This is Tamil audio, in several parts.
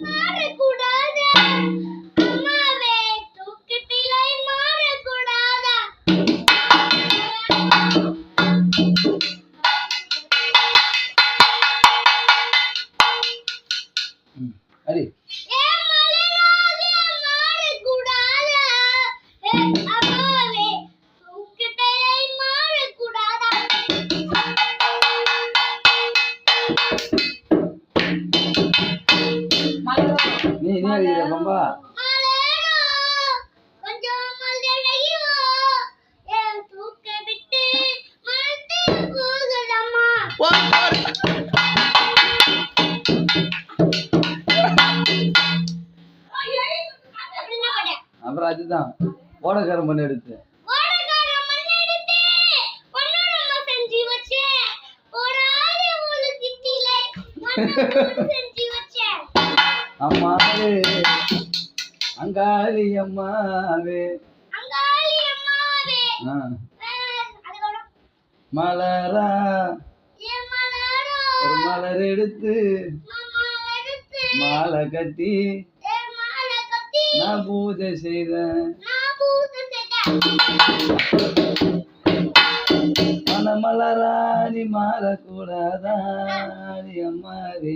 மாறக்கூடாது அம்மாவே தூக்கத்திலே மாறக்கூடாதா அடி நீ நீ அடிக்கிற பம்பா அப்புறம் அதுதான் ஓடக்காரம் பண்ணி எடுத்து அம்மாவே அங்காளி அம்மாவே மலரா ஒரு மலர் எடுத்து மாலை கட்டி நான் பூஜை செய்தேன் மலராணி மாறக்கூடாதா அம்மாவே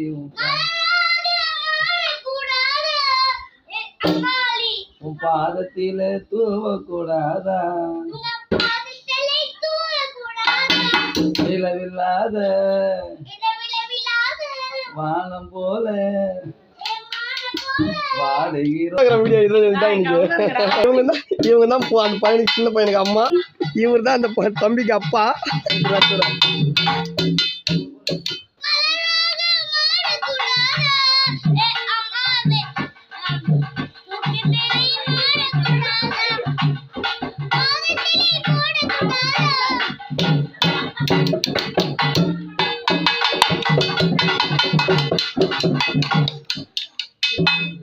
உன் பாதத்தில தூவக்கூடாதா நிலவில்லாத வானம் போல இவங்க தான் அந்த பையனுக்கு சின்ன பையனுக்கு அம்மா, இவர் தான் அந்த தம்பிக்கு அப்பா. Thank you.